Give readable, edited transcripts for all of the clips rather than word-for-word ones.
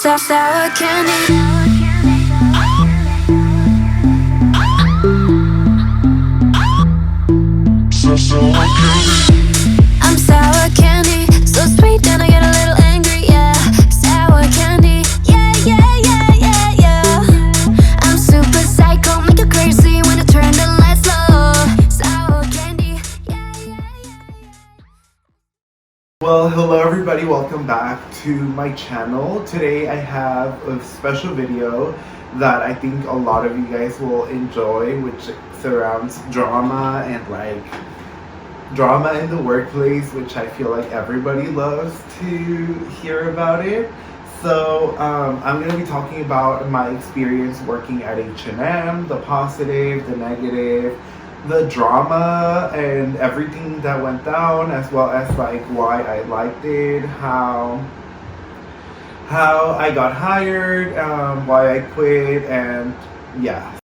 Sour candy. I'm sour candy, so sweet then I get a little angry, yeah. Sour candy, yeah, yeah, yeah, yeah, yeah. I'm super psycho, make you crazy when I turn the lights low. Sour candy, yeah, yeah, yeah. Well, hello everybody, welcome back to my channel. Today I have a special video that I think a lot of you guys will enjoy, which surrounds drama and drama in the workplace, which I feel like everybody loves to hear about it. So I'm going to be talking about my experience working at H&M, the positive, the negative, the drama, and everything that went down, as well as like why I liked it, how I got hired, why I quit, and yeah.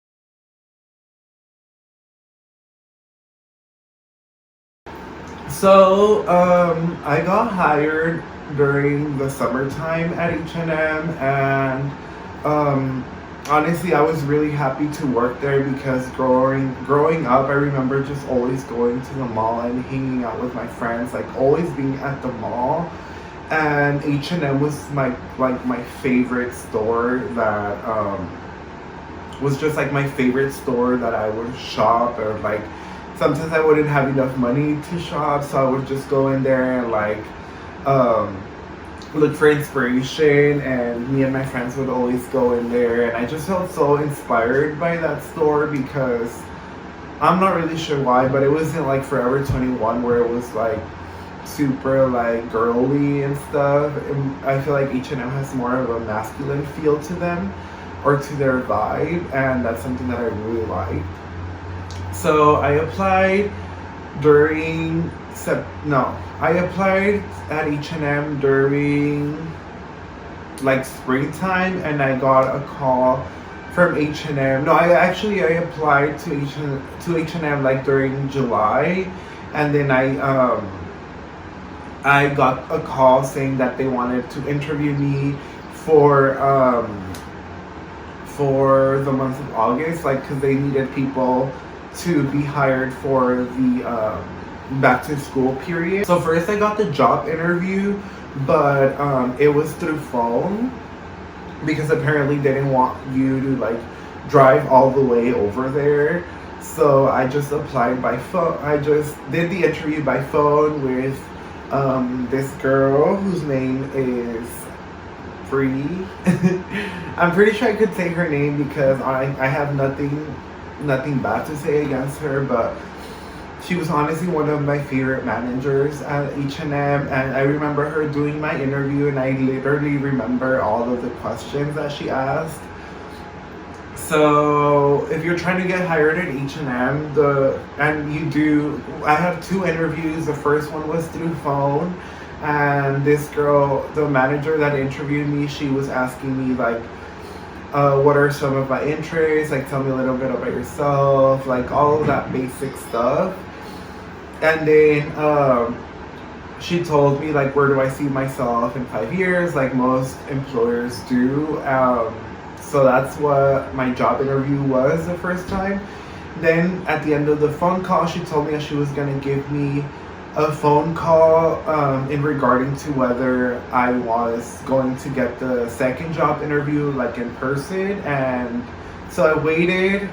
So I got hired during the summertime at H&M, and honestly I was really happy to work there because growing up I remember just always going to the mall and hanging out with my friends, like always being at the mall. And H&M was my favorite store that was just like my favorite store that I would shop, or like sometimes I wouldn't have enough money to shop, so I would just go in there and look for inspiration, and me and my friends would always go in there, and I just felt so inspired by that store because I'm not really sure why, but it wasn't like Forever 21 where it was like super like girly and stuff. And I feel like H&M has more of a masculine feel to them, or to their vibe, and that's something that I really liked. So I applied I applied at H&M during like springtime, and I got a call from H&M. No, I applied to H&M like during July, and then I got a call saying that they wanted to interview me for the month of August, like because they needed people to be hired for the back to school period. So first I got the job interview, but it was through phone because apparently they didn't want you to like drive all the way over there. So I just applied by phone. I just did the interview by phone with this girl whose name is Free. I'm pretty sure I could say her name because I have nothing bad to say against her, but she was honestly one of my favorite managers at H&M, and I remember her doing my interview, and I literally remember all of the questions that she asked. So if you're trying to get hired at H&M, I have 2 interviews. The first one was through phone, and this girl, the manager that interviewed me, she was asking me like, what are some of my interests, like tell me a little bit about yourself, like all of that basic stuff. And then she told me like, where do I see myself in 5 years, like most employers do. So that's what my job interview was the first time. Then at the end of the phone call, she told me that she was going to give me a phone call in regarding to whether I was going to get the second job interview like in person. And so I waited,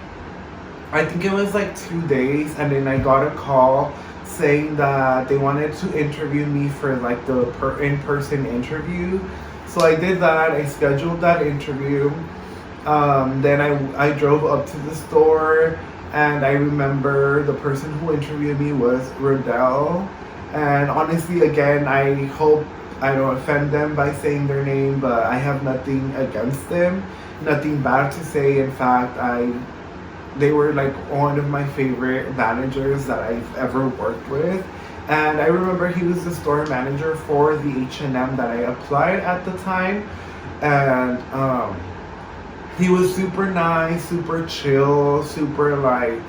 I think it was like 2 days, and then I got a call saying that they wanted to interview me for like the in-person interview. So I did that, I scheduled that interview. Then I drove up to the store, and I remember the person who interviewed me was Rodell. And honestly, again, I hope I don't offend them by saying their name, but I have nothing against them, nothing bad to say. In fact, they were like one of my favorite managers that I've ever worked with. And I remember he was the store manager for the H&M that I applied at the time. And he was super nice, super chill, super like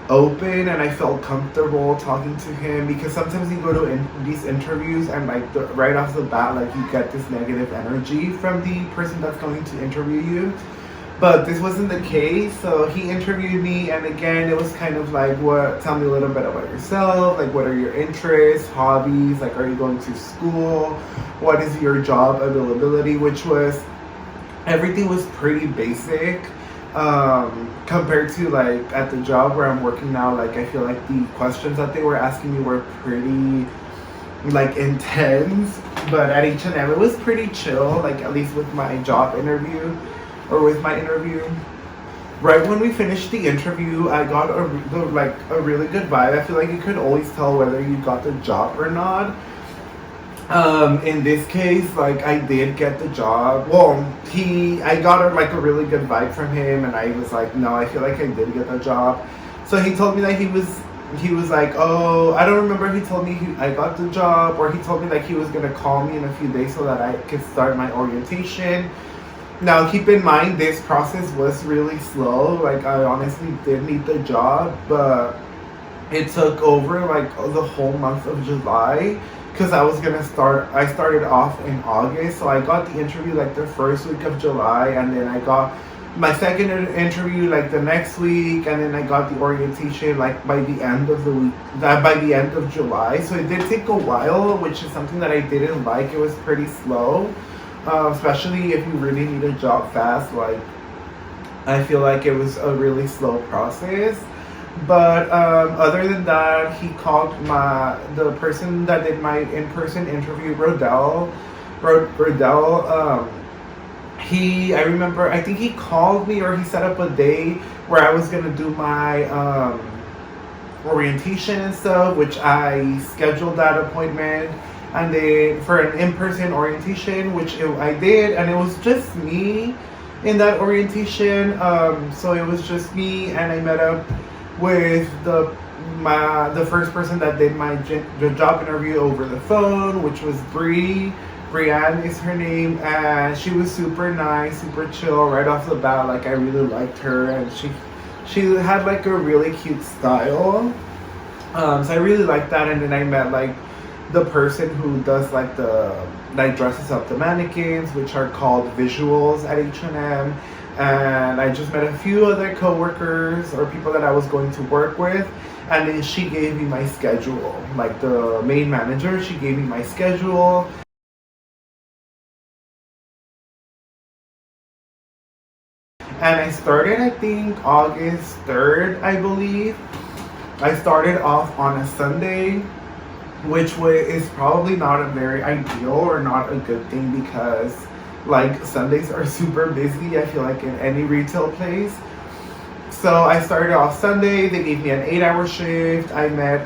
open and I felt comfortable talking to him, because sometimes you go to these interviews and like right off the bat, like you get this negative energy from the person that's going to interview you. But this wasn't the case. So he interviewed me, and again, it was kind of like, what? Tell me a little bit about yourself. Like, what are your interests, hobbies? Like, are you going to school? What is your job availability? Which was, everything was pretty basic compared to like at the job where I'm working now. Like, I feel like the questions that they were asking me were pretty like intense. But at H&M, it was pretty chill. Like, at least with my job interview. Or with my interview, right when we finished the interview, I got a really good vibe. I feel like you could always tell whether you got the job or not. In this case, like, I did get the job. Well, I got a really good vibe from him, and I was like, no, I feel like I did get the job. So he told me that he was like, oh, I don't remember if he told me I got the job, or he told me like he was gonna call me in a few days so that I could start my orientation. Now, keep in mind, this process was really slow. Like, I honestly did need the job, but it took over like the whole month of July, because I started off in August. So I got the interview like the first week of July, and then I got my second interview like the next week, and then I got the orientation like by the end of the week, by the end of July. So it did take a while, which is something that I didn't like. It was pretty slow. Especially if you really need a job fast. Like, I feel like it was a really slow process. But other than that, he called the person that did my in-person interview, Rodell. I remember, I think he called me, or he set up a day where I was gonna do my orientation and stuff, which I scheduled that appointment. And then for an in-person orientation, which I did, and it was just me in that orientation. So it was just me, and I met up with the first person that did the job interview over the phone, which was Brianne is her name, and she was super nice, super chill right off the bat. Like, I really liked her, and she had like a really cute style. So I really liked that. And then I met like the person who does like dresses up the mannequins, which are called visuals at H&M. And I just met a few other coworkers or people that I was going to work with, and then she gave me my schedule. Like, the main manager, she gave me my schedule. And I started, I think, August 3rd, I believe. I started off on a Sunday, which is probably not a very ideal or not a good thing, because like Sundays are super busy, I feel like, in any retail place. So I started off Sunday. They gave me an 8-hour shift. I met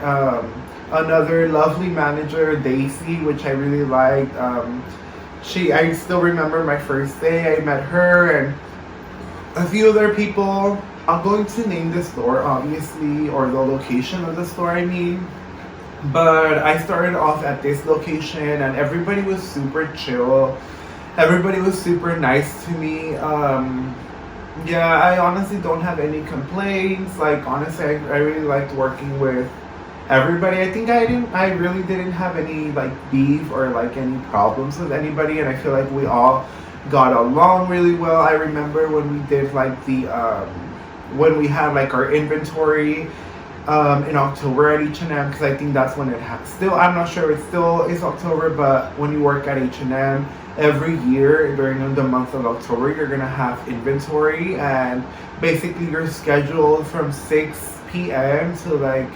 another lovely manager, Daisy, which I really liked. I still remember my first day. I met her and a few other people. I'm going to name the store, obviously, or the location of the store, I mean. But I started off at this location, and everybody was super chill. Everybody was super nice to me. Yeah, I honestly don't have any complaints. Like, honestly, I really liked working with everybody. I really didn't have any like beef or like any problems with anybody, and I feel like we all got along really well. I remember when we did like when we had like our inventory in October at H&M, because I think that's when it still, I'm not sure, it still is October, but when you work at H&M, every year during the month of October, you're gonna have inventory, and basically you're scheduled from 6 p.m. to like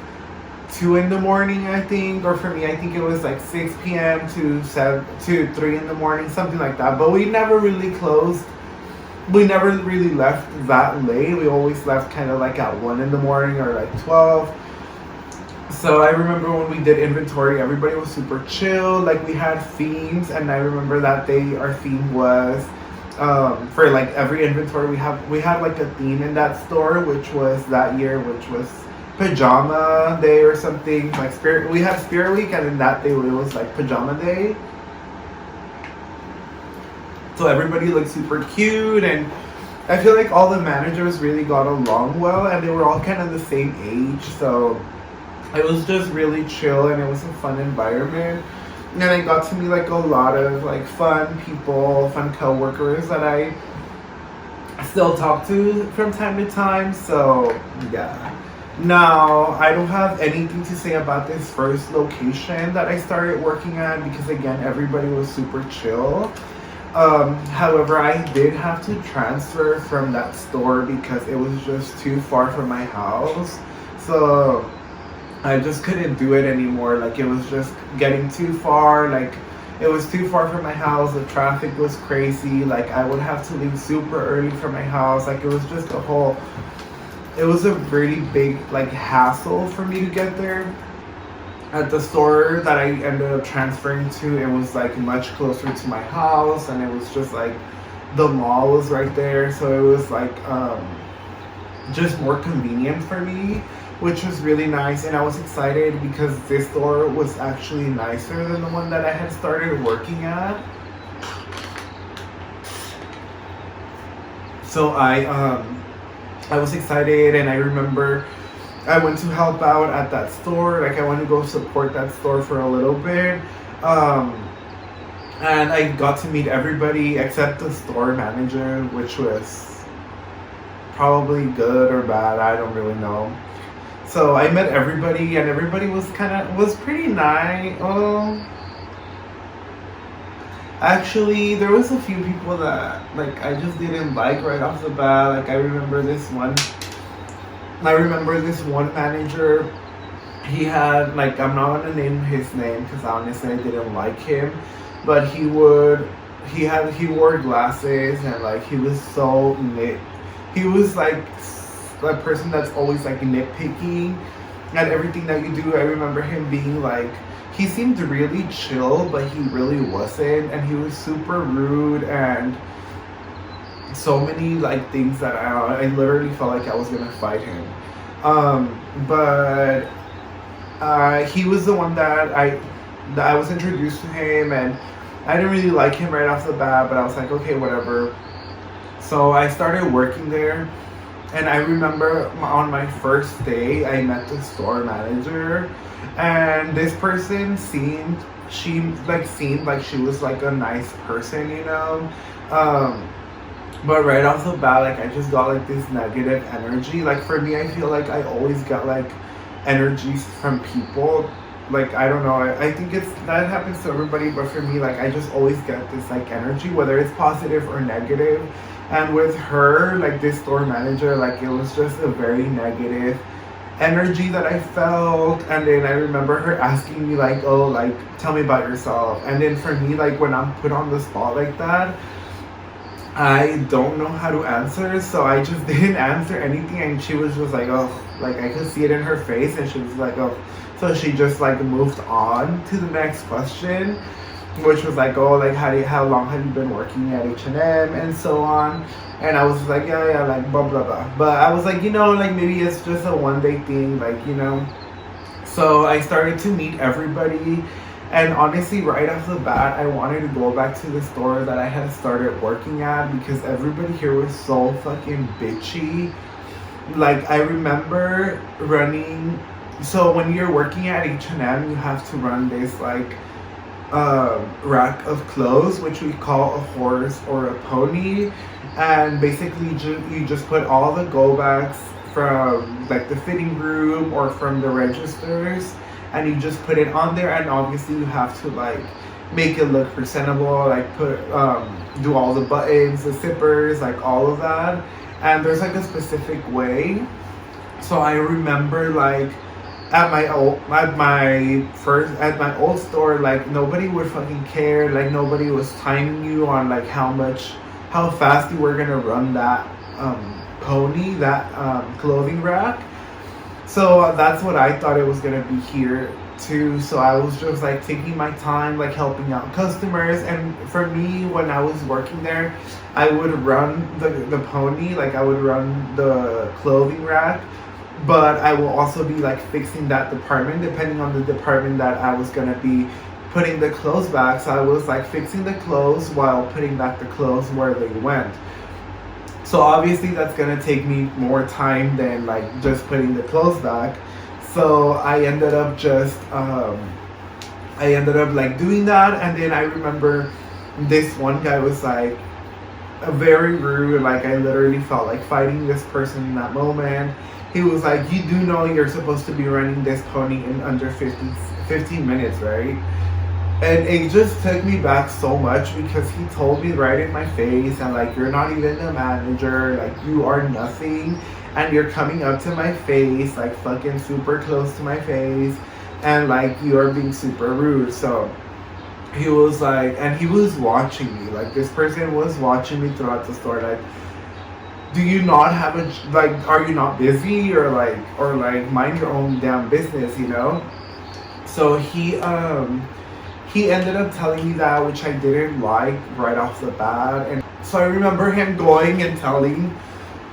2 in the morning, I think, or for me, I think it was like 6 p.m. to 3 in the morning, something like that. But we never really closed. We never really left that late. We always left kind of like at 1 in the morning or like 12. So I remember when we did inventory, everybody was super chill. Like, we had themes, and I remember that day our theme was for like every inventory we had like a theme in that store, which was that year, which was pajama day or something. Like we had Spirit Week, and then that day it was like pajama day. So everybody looked super cute, and I feel like all the managers really got along well, and they were all kind of the same age, so it was just really chill, and it was a fun environment. And I got to meet like a lot of like fun people, fun coworkers that I still talk to from time to time. So yeah. Now I don't have anything to say about this first location that I started working at because again everybody was super chill. However, I did have to transfer from that store because it was just too far from my house. So I just couldn't do it anymore. Like it was just getting too far. Like it was too far from my house. The traffic was crazy. Like I would have to leave super early from my house. Like it was just a whole. It was a really big like hassle for me to get there. At the store that I ended up transferring to, it was like much closer to my house, and it was just like the mall was right there, so it was like just more convenient for me, which was really nice. And I was excited because this store was actually nicer than the one that I had started working at. So I was excited, and I remember I went to help out at that store. Like I went to go support that store for a little bit. And I got to meet everybody except the store manager, which was probably good or bad. I don't really know. So I met everybody, and everybody was pretty nice. Oh, actually, there was a few people that like I just didn't like right off the bat. Like I remember this one manager. He had like, I'm not gonna name his name because honestly I didn't like him, but he wore glasses, and like he was so he was like a person that's always like nitpicking at everything that you do. I remember him being like, he seemed really chill, but he really wasn't, and he was super rude and so many like things that I literally felt like I was gonna fight him. But he was the one that I was introduced to him, and I didn't really like him right off the bat, but I was like, okay, whatever. So I started working there, and I remember on my first day I met the store manager, and this person seemed like she was like a nice person, you know. But right off the bat, like I just got like this negative energy. Like for me, I feel like I always get like energies from people. Like I don't know, I think that happens to everybody, but for me, like I just always get this like energy, whether it's positive or negative. And with her, like this store manager, like it was just a very negative energy that I felt. And then I remember her asking me like, oh, like tell me about yourself. And then for me, like when I'm put on the spot like that, I don't know how to answer, so I just didn't answer anything. And she was just like, oh, like I could see it in her face, and she was like, oh. So she just like moved on to the next question, which was like, oh, like how long have you been working at H&M and so on. And I was just like, yeah, like blah blah blah. But I was like, you know, like maybe it's just a one day thing, like, you know. So I started to meet everybody. And honestly, right off the bat, I wanted to go back to the store that I had started working at because everybody here was so fucking bitchy. Like, I remember running. So when you're working at H&M, you have to run this like rack of clothes, which we call a horse or a pony. And basically, you just put all the go bags from like the fitting room or from the registers, and you just put it on there. And obviously you have to like make it look presentable, like put do all the buttons, the zippers, like all of that. And there's like a specific way. So I remember like at my old store, like nobody would fucking care. Like nobody was timing you on like how fast you were gonna run that pony, that clothing rack. So that's what I thought it was gonna be here too. So I was just like taking my time, like helping out customers. And for me, when I was working there, I would run the pony, like I would run the clothing rack, but I will also be like fixing that department depending on the department that I was gonna be putting the clothes back. So I was like fixing the clothes while putting back the clothes where they went. So obviously that's gonna take me more time than like just putting the clothes back. So I ended up like doing that, and then I remember this one guy was like very rude. Like I literally felt like fighting this person in that moment. He was like, "You do know you're supposed to be running this pony in under 15 minutes, right?" And it just took me back so much because he told me right in my face, and like, "You're not even a manager, like you are nothing, and you're coming up to my face, like fucking super close to my face, and like you are being super rude." So he was like, and he was watching me, like this person was watching me throughout the store, like, do you not have a, like, are you not busy, or like mind your own damn business, you know? So he ended up telling me that, which I didn't like right off the bat. And so I remember him going and telling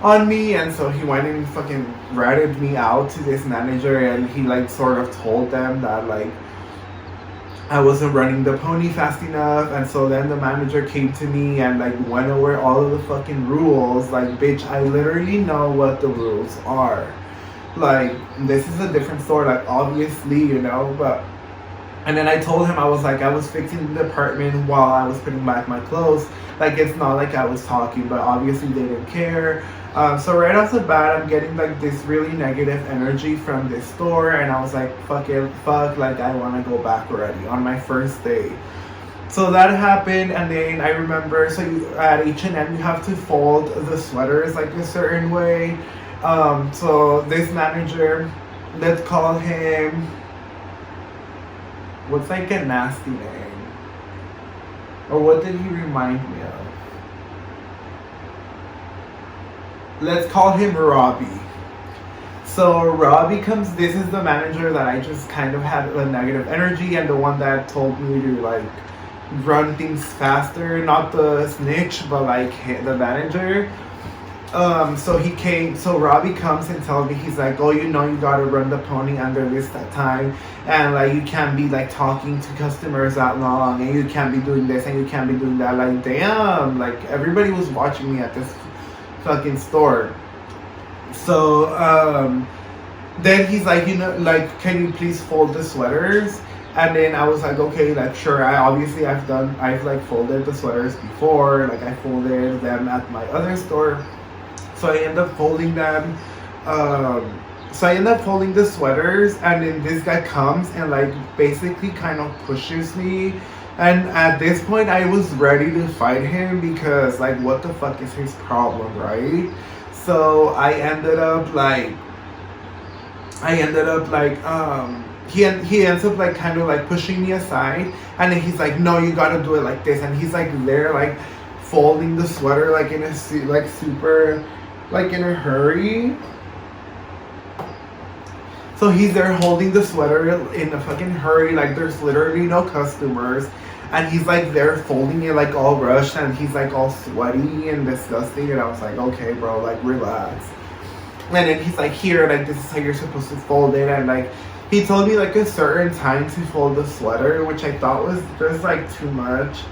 on me, and so he went and fucking ratted me out to this manager, and he like sort of told them that like I wasn't running the pony fast enough. And so then the manager came to me and like went over all of the fucking rules. Like, bitch, I literally know what the rules are. Like, this is a different store, like obviously, you know, but. And then I told him, I was like, I was fixing the department while I was putting back my clothes. Like, it's not like I was talking, but obviously they didn't care. So right off the bat, I'm getting like this really negative energy from this store, and I was like, fuck it, like I want to go back already on my first day. So that happened, and then I remember, so at H&M you have to fold the sweaters like a certain way. So this manager, let's call him, what's like a nasty name? Or what did he remind me of? Let's call him Robbie. So Robbie comes, this is the manager that I just kind of had a negative energy, and the one that told me to like run things faster, not the snitch, but like the manager. So Robbie comes and tells me, he's like, "Oh, you know you gotta run the pony under this time, and like you can't be like talking to customers that long, and you can't be doing this, and you can't be doing that." Like, damn, like everybody was watching me at this fucking store. So then he's like, you know, like, "Can you please fold the sweaters?" And then I was like, okay, like sure. I've like folded the sweaters before, like I folded them at my other store. So I end up folding them. So I end up folding the sweaters, and then this guy comes and like basically kind of pushes me. And at this point, I was ready to fight him because like, what the fuck is his problem, right? So I ended up like, he ends up like kind of like pushing me aside, and then he's like, "No, you gotta do it like this," and he's like there like folding the sweater like in a like super like in a hurry. So he's there holding the sweater in a fucking hurry, like there's literally no customers, and he's like there folding it like all rushed, and he's like all sweaty and disgusting, and I was like, okay bro, like relax. And then he's like, "Here, like this is how you're supposed to fold it," and like he told me like a certain time to fold the sweater, which I thought was just like too much.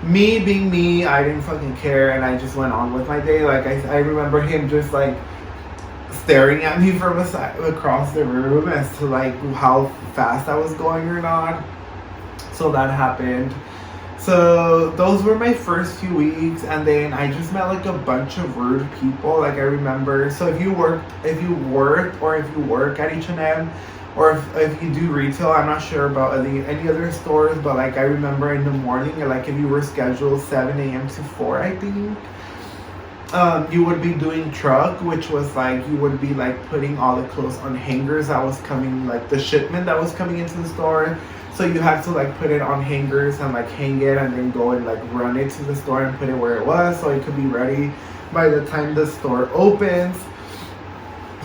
Me being me, I didn't fucking care, and I just went on with my day. Like I remember him just like staring at me from across the room as to like how fast I was going or not. So that happened. So those were my first few weeks, and then I just met like a bunch of rude people. Like I remember, so if you work at H&M, or if you do retail, I'm not sure about any other stores, but like I remember in the morning, like if you were scheduled 7 a.m. to 4, I think, you would be doing truck, which was like you would be like putting all the clothes on hangers that was coming, like the shipment that was coming into the store. So you have to like put it on hangers and like hang it, and then go and like run it to the store and put it where it was, so it could be ready by the time the store opens.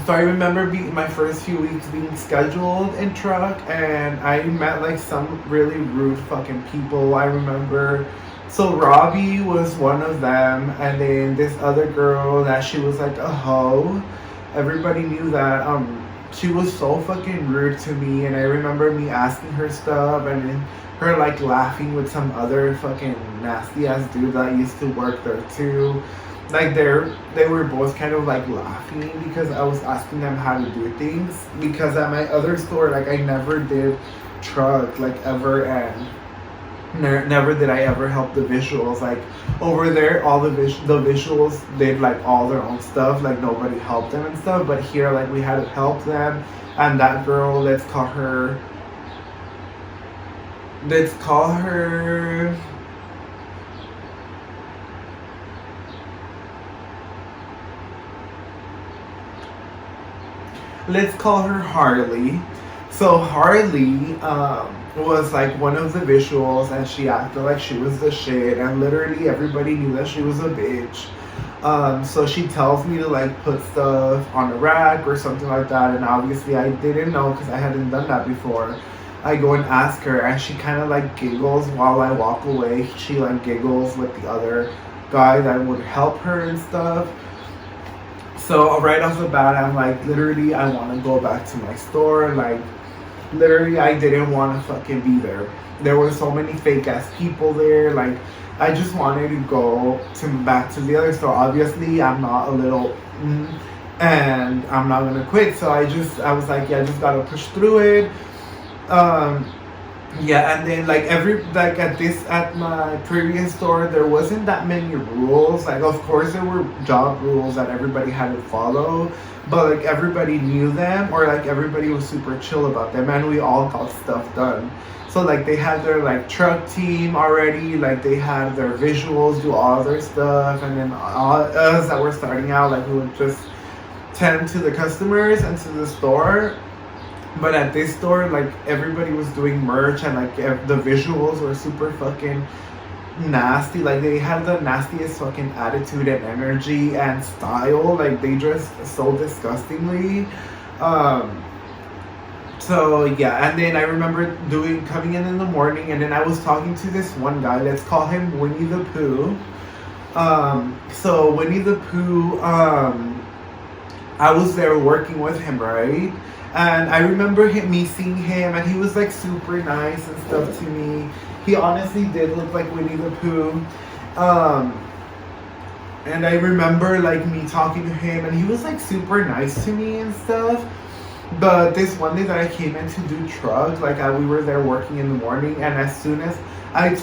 So I remember my first few weeks being scheduled in truck, and I met like some really rude fucking people. I remember, so Robbie was one of them, and then this other girl that she was like a hoe. Everybody knew that. She was so fucking rude to me, and I remember me asking her stuff, and then her like laughing with some other fucking nasty ass dude that used to work there too. like they were both kind of like laughing because I was asking them how to do things, because at my other store, like, I never did truck, like, ever, and never did I ever help the visuals. Like, over there, all the visuals did like all their own stuff, like nobody helped them and stuff, but here, like, we had to help them. And that girl, let's call her Harley. So Harley was like one of the visuals, and she acted like she was the shit, and literally everybody knew that she was a bitch. So she tells me to like put stuff on a rack or something like that, and obviously I didn't know because I hadn't done that before. I go and ask her, and she kind of like giggles while I walk away. She like giggles with the other guy that would help her and stuff. So right off the bat, I'm like, literally, I want to go back to my store. Like, literally, I didn't want to fucking be there. There were so many fake ass people there. Like, I just wanted to go back to the other store. Obviously, I'm not a little, and I'm not gonna quit. So I was like, yeah, I just gotta push through it. Yeah, and then like at my previous store, there wasn't that many rules. Like, of course there were job rules that everybody had to follow, but like everybody knew them, or like everybody was super chill about them, and we all got stuff done. So like they had their like truck team already, like they had their visuals do all their stuff, and then all us that were starting out, like, we would just tend to the customers and to the store. But at this store, like, everybody was doing merch, and like the visuals were super fucking nasty. Like, they had the nastiest fucking attitude and energy and style. Like, they dressed so disgustingly. So yeah, and then I remember coming in the morning, and then I was talking to this one guy. Let's call him Winnie the Pooh. So Winnie the Pooh, I was there working with him, right? And I remember me seeing him, and he was like super nice and stuff to me. He honestly did look like Winnie the Pooh. And I remember like me talking to him, and he was like super nice to me and stuff. But this one day that I came in to do truck, like we were there working in the morning, and as soon as I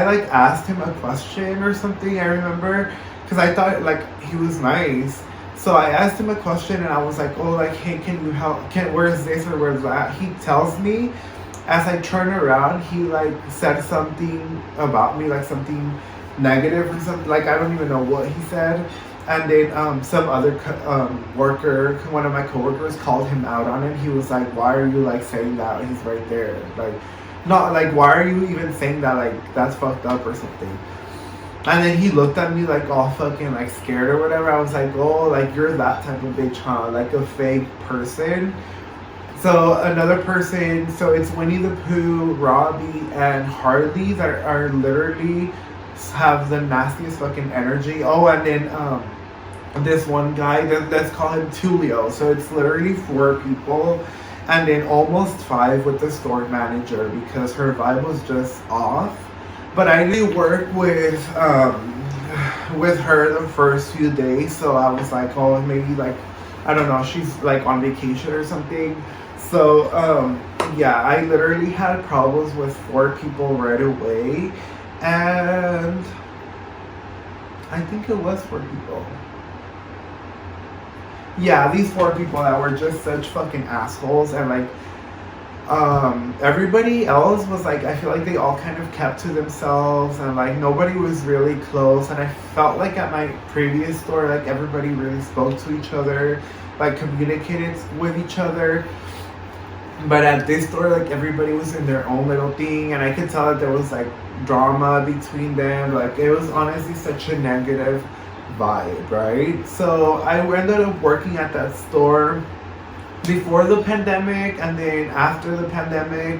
like asked him a question or something, I remember, because I thought like he was nice. So I asked him a question, and I was like, oh, like, hey, can you help? Where's this or where's that? He tells me, as I turn around, he like said something about me, like something negative or something. Like, I don't even know what he said. And then some other worker, one of my coworkers, called him out on it. He was like, why are you like saying that? He's right there. Like, not like, why are you even saying that? Like, that's fucked up or something. And then he looked at me like all fucking like scared or whatever. I was like, oh, like, you're that type of bitch, huh? Like a fake person. So another person, so it's Winnie the Pooh, Robbie, and Harley that are literally have the nastiest fucking energy. Oh, and then this one guy, let's call him Tulio. So it's literally 4 people, and then almost 5 with the store manager, because her vibe was just off. But I did work with her the first few days, so I was like, oh, maybe like, I don't know, she's like on vacation or something. So yeah, I literally had problems with 4 people right away, and I think it was 4 people. Yeah, these 4 people that were just such fucking assholes, and like everybody else was like, I feel like they all kind of kept to themselves, and like nobody was really close. And I felt like at my previous store, like everybody really spoke to each other, like communicated with each other. But at this store, like everybody was in their own little thing, and I could tell that there was like drama between them. Like, it was honestly such a negative vibe, right? So I ended up working at that store before the pandemic, and then after the pandemic.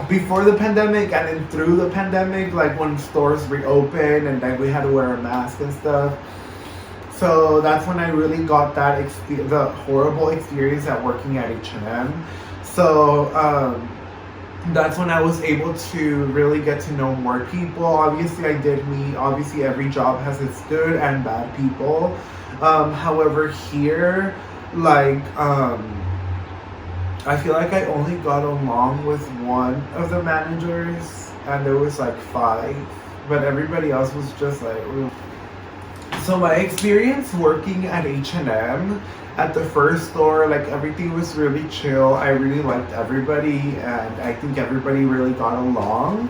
Before the pandemic, and then through the pandemic, like when stores reopened and like we had to wear a mask and stuff. So that's when I really got that the horrible experience at working at H&M. So that's when I was able to really get to know more people. Obviously, I did meet, obviously, every job has its good and bad people. However, here, like, I feel like I only got along with one of the managers, and there was like five, but everybody else was just like, ooh. So my experience working at H&M, at the first store, like everything was really chill. I really liked everybody, and I think everybody really got along.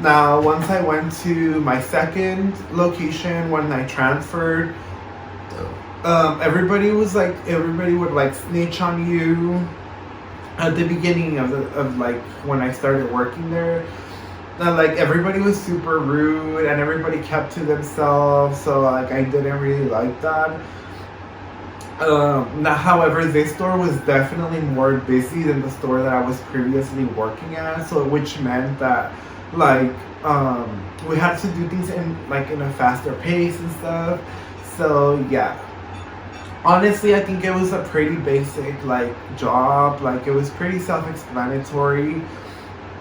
Now, once I went to my second location, when I transferred, everybody would like snitch on you at the beginning of like when I started working there. Like everybody was super rude and everybody kept to themselves, so like I didn't really like that. Now, however, this store was definitely more busy than the store that I was previously working at, so which meant that like we had to do things in a faster pace and stuff. So yeah. Honestly, I think it was a pretty basic like job. Like it was pretty self-explanatory.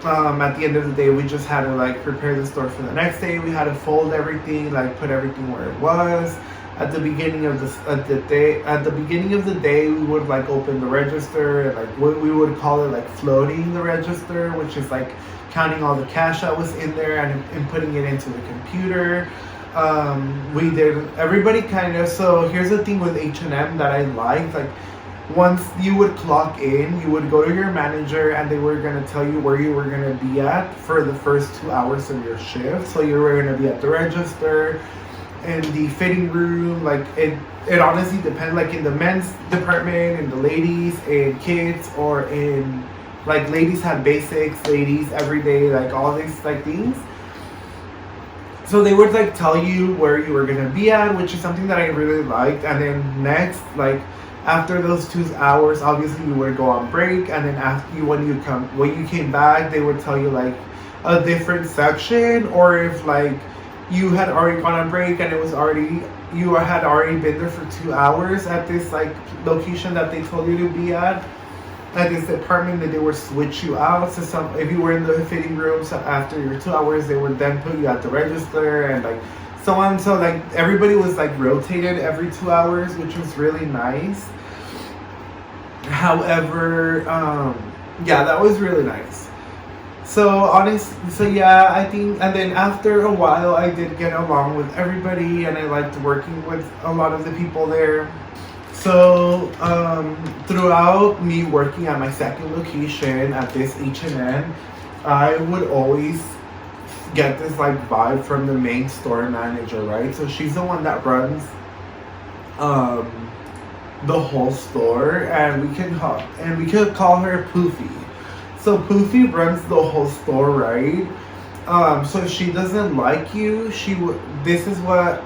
At the end of the day, we just had to like prepare the store for the next day. We had to fold everything, like put everything where it was. At the beginning of the beginning of the day, we would like open the register, and like what we would call it, like floating the register, which is like counting all the cash that was in there and putting it into the computer. We did everybody kind of. So here's the thing with H&M that I liked, like once you would clock in, you would go to your manager and they were going to tell you where you were going to be at for the first 2 hours of your shift. So you were going to be at the register, in the fitting room, like it honestly depends, like in the men's department, in the ladies, in kids, or in like ladies had basics, ladies everyday, like all these like things. So they would like tell you where you were gonna be at, which is something that I really liked. And then next, like after those 2 hours, obviously you would go on break, and then after you when you came back, they would tell you like a different section, or if like you had already gone on break and you had already been there for 2 hours at this like location that they told you to be at this department, that they would switch you out. So if you were in the fitting room, so after your 2 hours, they would then put you at the register, and like so on. So like everybody was like rotated every 2 hours, which was really nice. However, yeah, that was really nice. So yeah, I think, and then after a while, I did get along with everybody, and I liked working with a lot of the people there. So throughout me working at my second location at this H&M, I would always get this like vibe from the main store manager, right? So she's the one that runs the whole store, and we could call her Poofy. So Poofy runs the whole store, right? So if she doesn't like you, this is what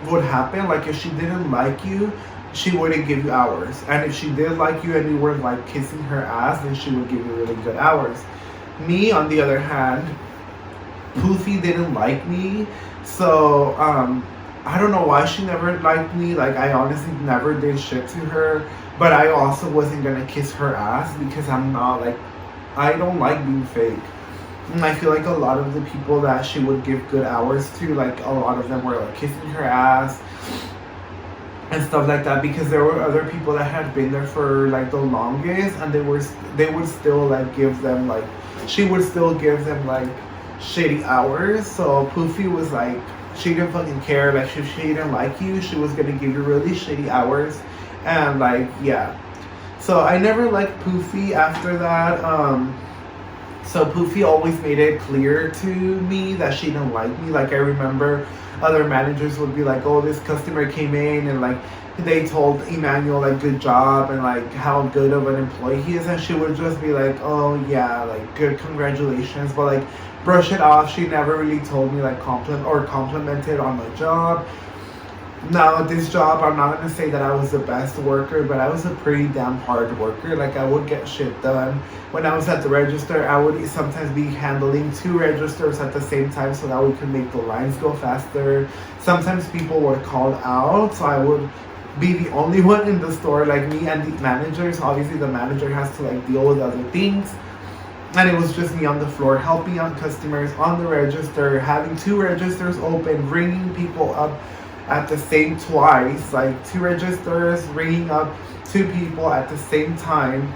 would happen. Like if she didn't like you, she wouldn't give you hours. And if she did like you and you were like kissing her ass, then she would give you really good hours. Me, on the other hand, Poofy didn't like me. So I don't know why she never liked me. Like I honestly never did shit to her. But I also wasn't gonna kiss her ass because I don't like being fake. And I feel like a lot of the people that she would give good hours to, like a lot of them were like kissing her ass and stuff like that, because there were other people that had been there for like the longest, and they would still like give them like, she would still give them like shitty hours. So Poofy was like, she didn't fucking care. Like if she didn't like you, she was gonna give you really shitty hours. And like, yeah. So I never liked Poofy after that. So Poofy always made it clear to me that she didn't like me. Like I remember other managers would be like, oh, this customer came in and like they told Emmanuel like good job and like how good of an employee he is, and she would just be like, oh yeah, like good, congratulations, but like brush it off. She never really told me like complimented on my job. Now this job, I'm not gonna say that I was the best worker, but I was a pretty damn hard worker. Like I would get shit done. When I was at the register, I would sometimes be handling 2 registers at the same time so that we could make the lines go faster. Sometimes people were called out, so I would be the only one in the store, like me and the managers. Obviously the manager has to like deal with other things. And it was just me on the floor helping out customers on the register, having two registers open, ringing people up at the same twice, like two registers, ringing up two people at the same time,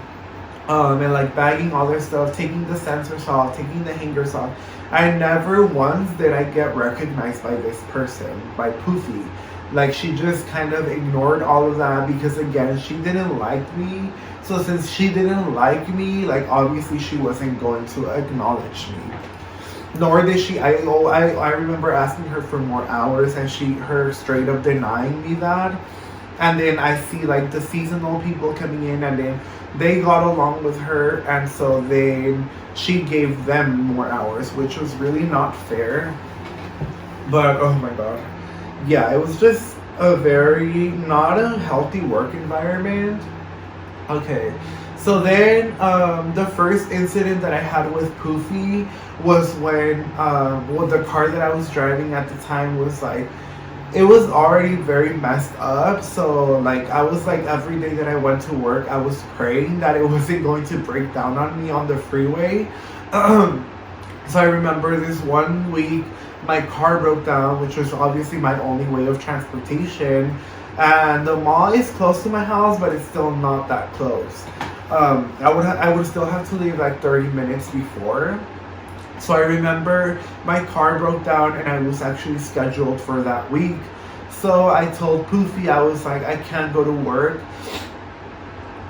and like bagging all their stuff, taking the sensors off, taking the hangers off. I never once did I get recognized by this person, by Poofy. Like, she just kind of ignored all of that because, again, she didn't like me. So since she didn't like me, like, obviously she wasn't going to acknowledge me. Nor did she. I remember asking her for more hours, and her straight up denying me that. And then I see like the seasonal people coming in, and then they got along with her, and so then she gave them more hours, which was really not fair. But oh my god, yeah, it was just a very not a healthy work environment. Okay, so then the first incident that I had with Poofy was when the car that I was driving at the time was like, it was already very messed up. So like I was like, every day that I went to work, I was praying that it wasn't going to break down on me on the freeway. So I remember this one week my car broke down, which was obviously my only way of transportation. And the mall is close to my house, but it's still not that close. I would still have to leave like 30 minutes before. So I remember my car broke down and I was actually scheduled for that week. So I told Poofy, I was like, I can't go to work.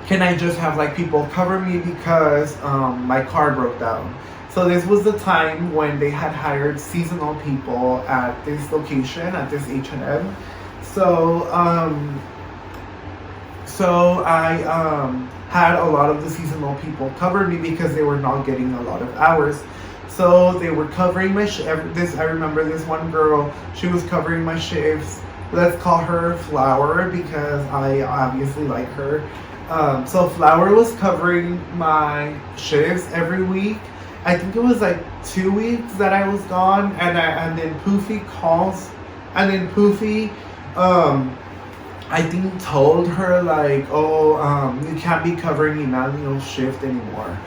Can I just have like people cover me because my car broke down? So this was the time when they had hired seasonal people at this location, at this H&M. So I had a lot of the seasonal people cover me because they were not getting a lot of hours. So they were covering my I remember this one girl, she was covering my shifts. Let's call her Flower because I obviously like her. So Flower was covering my shifts every week. I think it was like 2 weeks that I was gone, and then Poofy calls, and then Poofy, I think told her like, oh, you can't be covering Emmanuel's shift anymore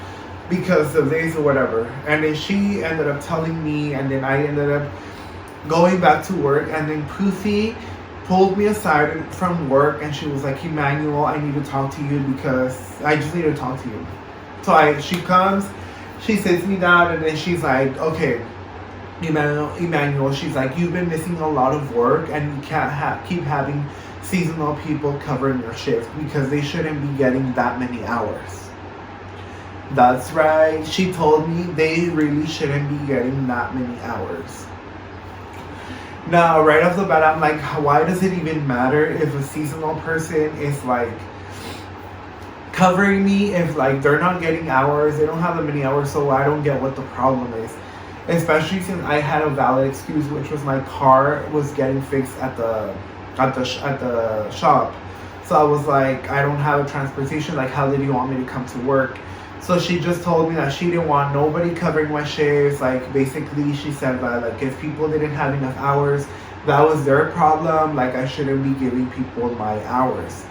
because of this or whatever. And then she ended up telling me, and then I ended up going back to work, and then Poofy pulled me aside from work, and she was like, Emmanuel, I need to talk to you because I just need to talk to you. So she comes, she sits me down, and then she's like, okay, Emmanuel, she's like, you've been missing a lot of work, and you can't keep having seasonal people covering your shift because they shouldn't be getting that many hours. That's right, she told me they really shouldn't be getting that many hours. Now, right off the bat, I'm like, why does it even matter if a seasonal person is like covering me if like they're not getting hours, they don't have that many hours, so I don't get what the problem is. Especially since I had a valid excuse, which was my car was getting fixed at the shop. So I was like, I don't have a transportation, like how did you want me to come to work? So she just told me that she didn't want nobody covering my shifts. Like basically she said that like if people didn't have enough hours, that was their problem. Like I shouldn't be giving people my hours.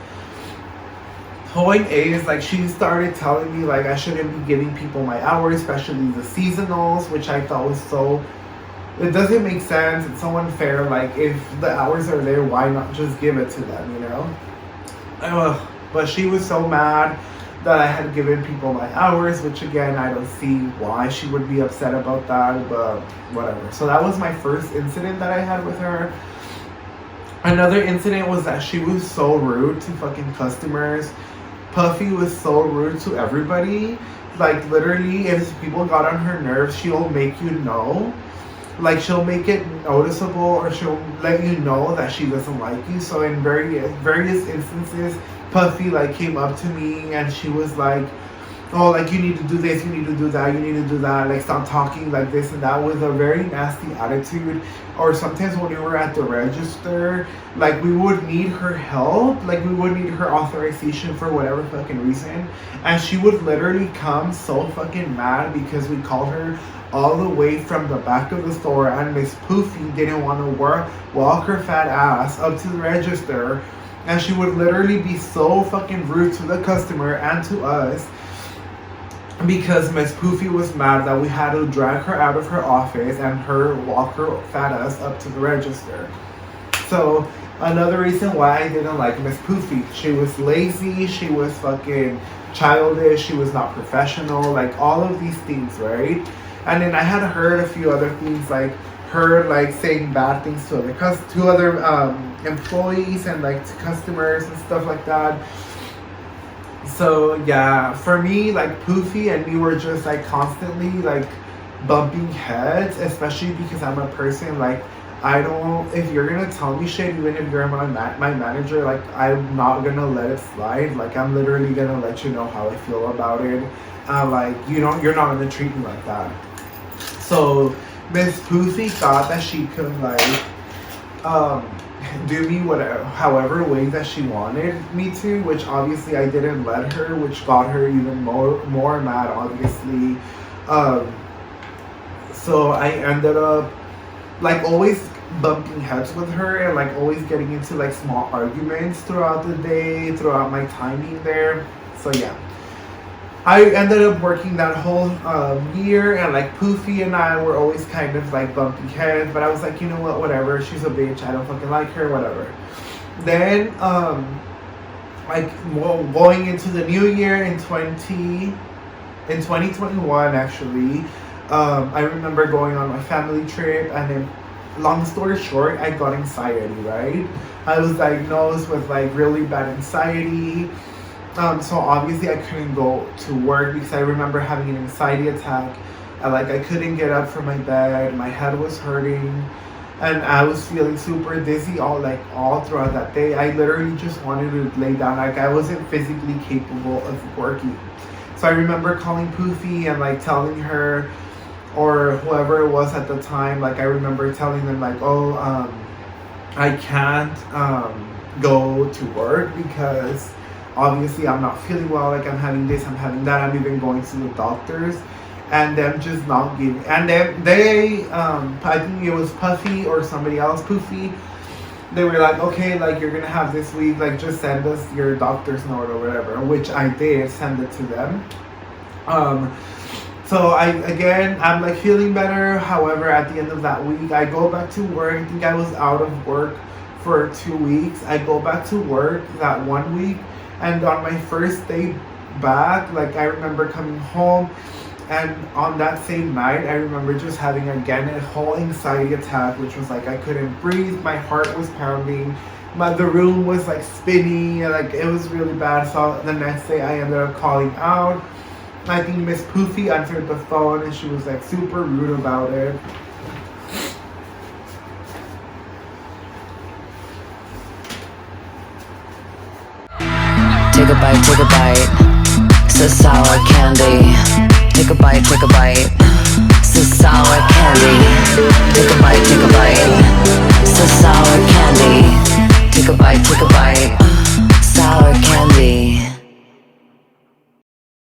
Point A is like she started telling me like I shouldn't be giving people my hours, especially the seasonals, which I thought was so, it doesn't make sense. It's so unfair. Like if the hours are there, why not just give it to them, you know? But she was so mad that I had given people my hours, which again, I don't see why she would be upset about that, but whatever. So that was my first incident that I had with her. Another incident was that she was so rude to fucking customers. Puffy was so rude to everybody. Like literally, if people got on her nerves, she'll make you know. Like she'll make it noticeable, or she'll let you know that she doesn't like you. So in various instances, Puffy like came up to me and she was like, oh, like you need to do this, you need to do that, you need to do that, like stop talking like this and that, with a very nasty attitude. Or sometimes when we were at the register, like we would need her help, like we would need her authorization for whatever fucking reason, and she would literally come so fucking mad because we called her all the way from the back of the store, and Miss Poofy didn't want to walk her fat ass up to the register, and she would literally be so fucking rude to the customer and to us. because Miss Poofy was mad that we had to drag her out of her office and her walk her fat ass up to the register. So another reason why I didn't like Miss Poofy, she was lazy, she was fucking childish, she was not professional, like all of these things, right? And then I had heard a few other things, like her like saying bad things to other employees and like to customers and stuff like that. So yeah, for me, like Poofy and me were just like constantly like bumping heads, especially because I'm a person like I don't. If you're gonna tell me shit, even if you're my manager, like I'm not gonna let it slide. Like I'm literally gonna let you know how I feel about it. Like you're not gonna treat me like that. So Miss Poofy thought that she could like do me whatever, however way that she wanted me to, which obviously I didn't let her, which got her even more mad, obviously. So I ended up like always bumping heads with her and like always getting into like small arguments throughout the day, throughout my timing there. So yeah, I ended up working that whole year, and like Poofy and I were always kind of like bumping heads, but I was like, you know what, whatever, she's a bitch, I don't fucking like her, whatever. Then like going into the new year in 2021 actually, I remember going on my family trip, and then long story short, I got anxiety, right? I was diagnosed with like really bad anxiety. So obviously I couldn't go to work because I remember having an anxiety attack. I couldn't get up from my bed, my head was hurting, and I was feeling super dizzy all throughout that day. I literally just wanted to lay down, like I wasn't physically capable of working. So I remember calling Poofy and like telling her, or whoever it was at the time, like I remember telling them like, oh, I can't go to work because obviously I'm not feeling well, like I'm having this, I'm having that, I'm even going to the doctors, and them just not giving, and then they, I think it was Puffy or somebody else, Poofy, they were like, okay, like you're gonna have this week, like just send us your doctor's note or whatever, which I did send it to them. So I'm like feeling better. However, at the end of that week, I go back to work. I think I was out of work for 2 weeks. I go back to work that 1 week, and on my first day back, like I remember coming home, and on that same night, I remember just having again a whole anxiety attack, which was like I couldn't breathe, my heart was pounding, the room was like spinning, like it was really bad. So the next day, I ended up calling out. I think Miss Poofy answered the phone, and she was like super rude about it. Take a bite, it's a sour candy. Take a bite, it's a sour candy. Take a bite, it's a sour candy. Take a bite,